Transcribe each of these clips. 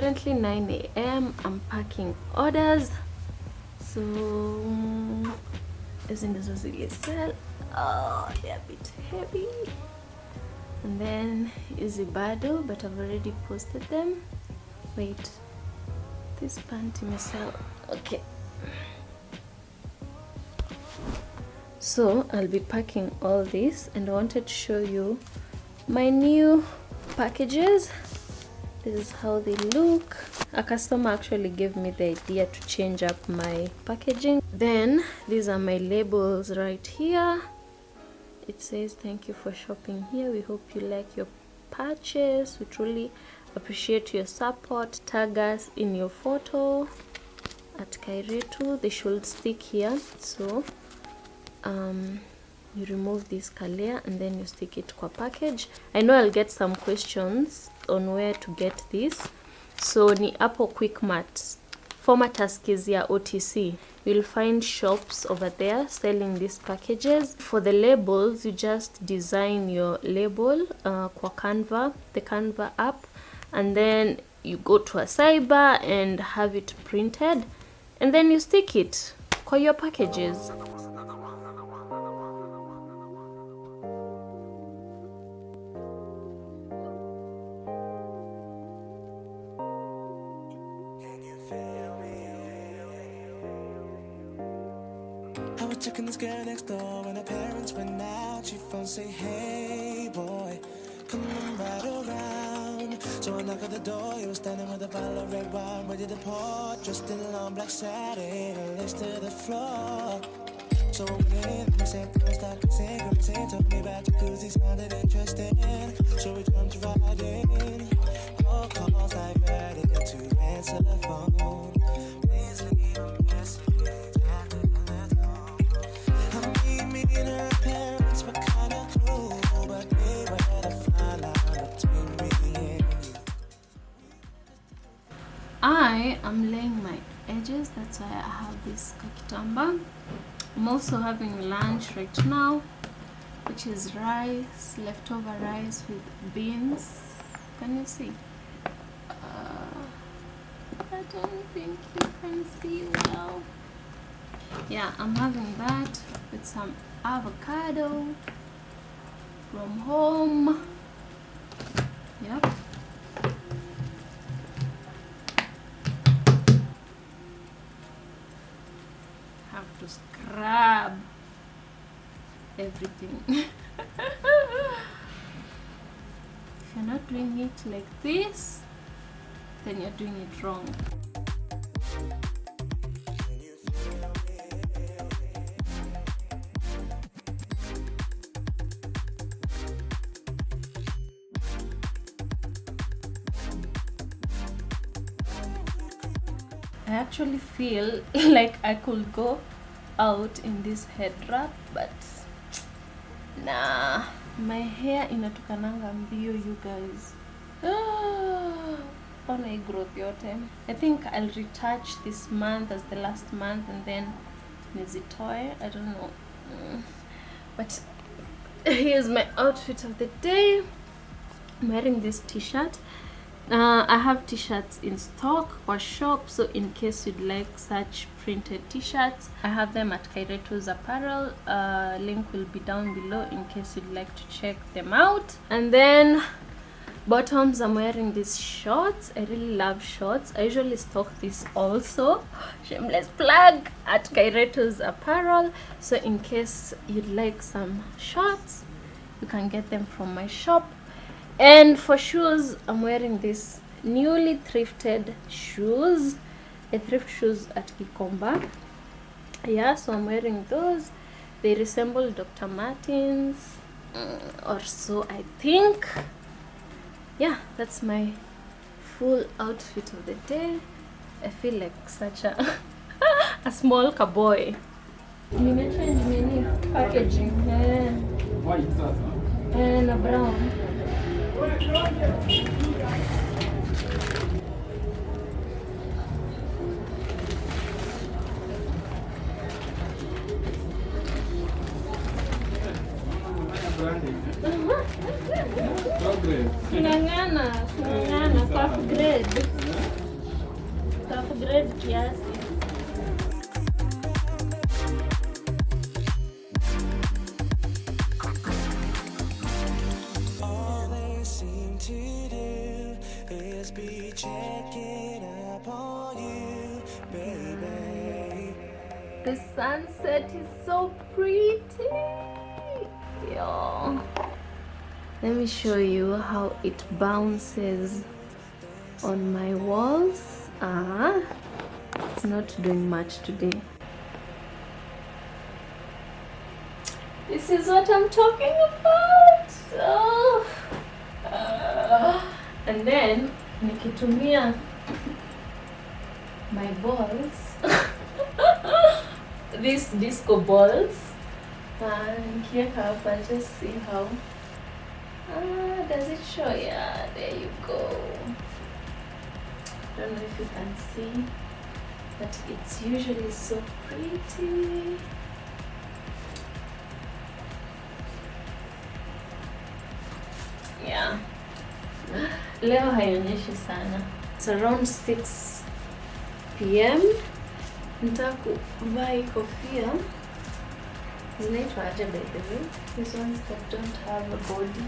currently 9 a.m. I'm packing orders. So isn't this a sell? Oh, they're a bit heavy. And then easy bado, but I've already posted them. Wait, this panty myself. Okay. So I'll be packing all this, and I wanted to show you my new packages. This is how they look. A customer actually gave me the idea to change up my packaging. Then these are my labels right here. It says thank you for shopping here, we hope you like your purchase, we truly appreciate your support, tag us in your photo at Kairetu. They should stick here. So you remove this color and then you stick it kwa package. I know I'll get some questions on where to get this. So ni Apple Quick Mart, former Taskizia OTC. You'll find shops over there selling these packages. For the labels, you just design your label kwa Canva, the Canva app, and then you go to a cyber and have it printed, and then you stick it kwa your packages. I was checking this girl next door when her parents went out. She phone say, hey boy, come on right around. So I knock at the door, you were standing with a bottle of red wine, ready to pour, dressed in long black satin, legs to the floor. So when we said first I could sing, told me about jacuzzi, sounded interesting. So we jumped right in. All calls diverted to answer the phone. Please leave a message. And her parents were kinda cool, but they were the fine line between me and you. I am laying my edges, that's why I have this kakitamba. I'm also having lunch right now, which is rice, leftover rice with beans. Can you see? I don't think you can see well. Yeah, I'm having that with some avocado from home. Yep. Have to scrub everything. If you're not doing it like this, then you're doing it wrong. I actually feel like I could go out in this head wrap, but nah, my hair inatukananga mbio, you guys. On a growth yote. I think I'll retouch this month as the last month, and then nizitoe, I don't know. But here's my outfit of the day. I'm wearing this t-shirt. I have t-shirts in stock or shop, so in case you'd like such printed t-shirts, I have them at Kaireto's Apparel. Link will be down below in case you'd like to check them out. And then bottoms, I'm wearing these shorts. I really love shorts. I usually stock this also, shameless plug, at Kaireto's Apparel. So in case you'd like some shorts, you can get them from my shop. And for shoes, I'm wearing these newly thrifted shoes. I thrift shoes at Gikomba. Yeah, so I'm wearing those. They resemble Dr. Martens or so, I think. Yeah, that's my full outfit of the day. I feel like such a a small cowboy. Nimechange many packaging. And a brown. Sinangana, first grade. red kiasi. All they seem to do is be checking up on you, baby. The sunset is so pretty. Yo. Let me show you how it bounces on my walls. It's not doing much today. This is what I'm talking about. And then nikitumia my balls, these disco balls, nikiweka hapa, just see how. Does it show? Yeah, there you go. Don't know if you can see, but it's usually so pretty. Yeah. Leo haionyeshi sana. It's around 6 p.m. Nataka kuvaa hii kofia. Zinaitwa aje by the way? These ones that don't have a body.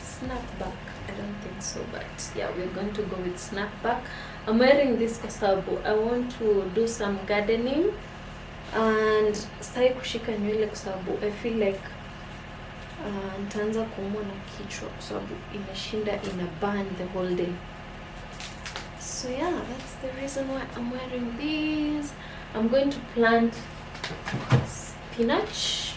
Snapback. I don't think so, but yeah, we're going to go with snapback. I'm wearing this kwa sababu I want to do some gardening and sitaki kushika nywele kwa sababu I feel like nitaanza kuumwa na kichwa kwa sababu imeshinda ina burn the whole day. So yeah, that's the reason why I'm wearing these. I'm going to plant spinach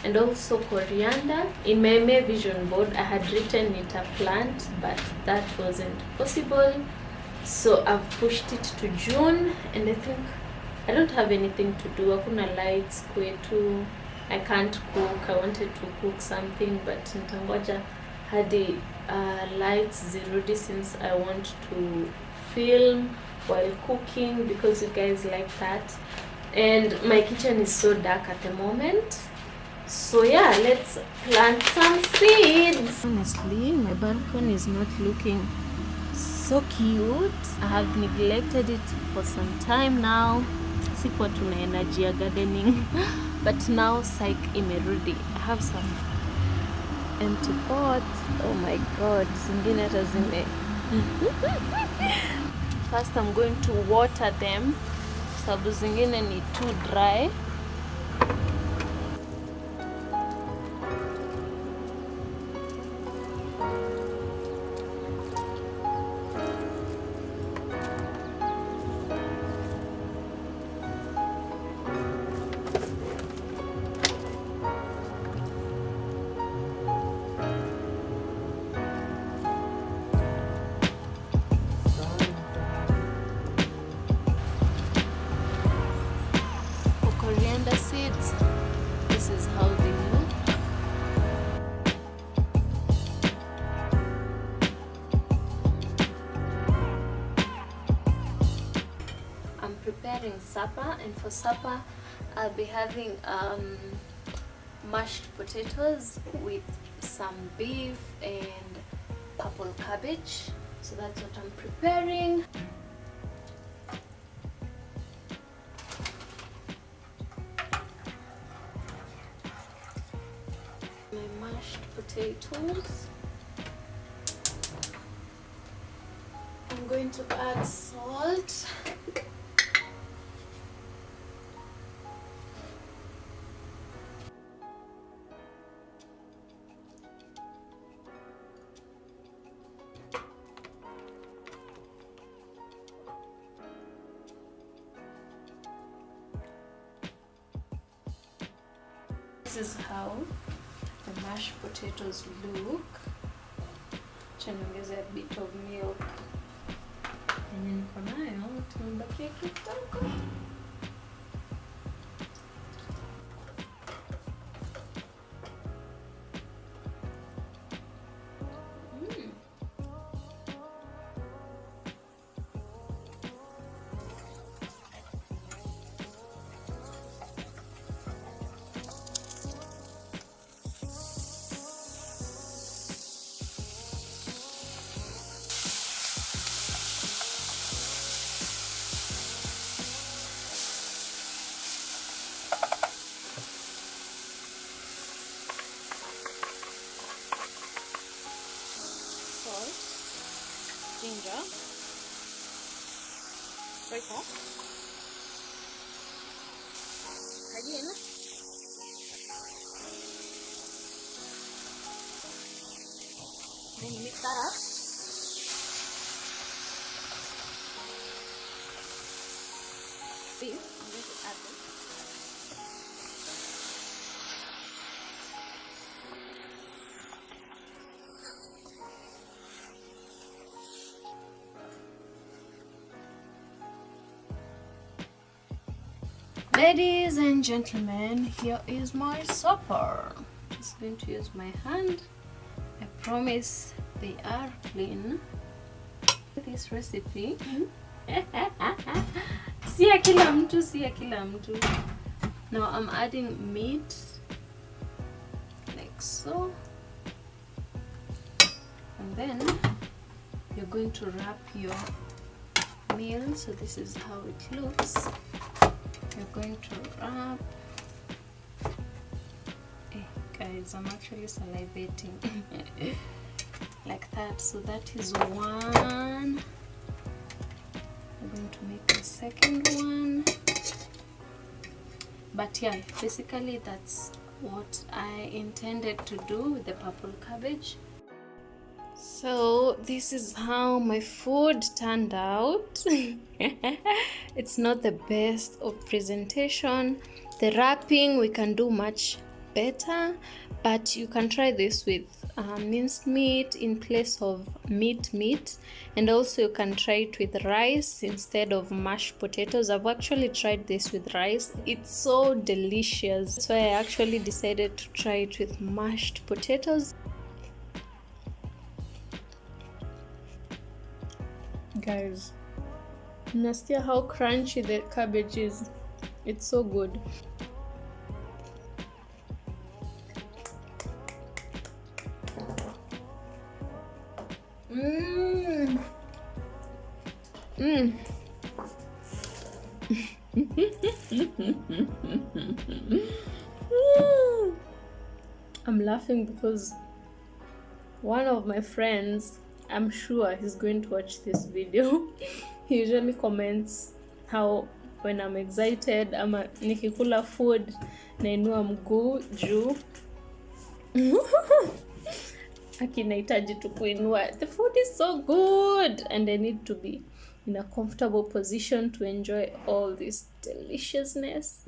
and also coriander. In my May vision board I had written it a plant, but that wasn't possible, so I've pushed it to June. And I think I don't have anything to do. Hakuna lights kwetu. I can't cook. I wanted to cook something, but nitangoja hadi lights zirudi, since I want to film while cooking because you guys like that. And my kitchen is so dark at the moment. So yeah, let's plant some seeds. Honestly, my balcony is not looking so cute. I have neglected it for some time now. Sikuwa tuna energy ya gardening. But now psych imerudi. I have some empty pots. Oh my god, zingine hata zime. First I'm going to water them. Sababu zingine ni too dry. Coriander seeds, this is how they look. I'm preparing supper, and for supper I'll be having mashed potatoes with some beef and purple cabbage. So that's what I'm preparing. My mashed potatoes. I'm going to add salt. This is how the mashed potatoes look. Niongeze a bit of milk. Yenye niko nayo tumebakia kidogo. Roiko. Again. Then mix that up. See, I'm going to add this. Ladies and gentlemen, here is my supper. Just going to use my hand. I promise they are clean. This recipe. Si ya kila mtu, si ya kila mtu. Now I'm adding meat like so. And then you're going to wrap your meal. So this is how it looks. You're going to wrap. Hey guys, I'm actually salivating. Like that. So that is one. I'm going to make the second one. But yeah, basically that's what I intended to do with the purple cabbage. So this is how my food turned out. It's not the best of presentation. The wrapping we can do much better, but you can try this with minced meat in place of meat, and also you can try it with rice instead of mashed potatoes. I've actually tried this with rice. It's so delicious. So I actually decided to try it with mashed potatoes. Guys, nastia how crunchy the cabbage is. It's so good. I'm laughing because one of my friends, I'm sure he's going to watch this video. He usually comments how when I'm excited ama nikikula food nainua mguu juu. Akinahitaji tu kuinua. The food is so good and I need to be in a comfortable position to enjoy all this deliciousness.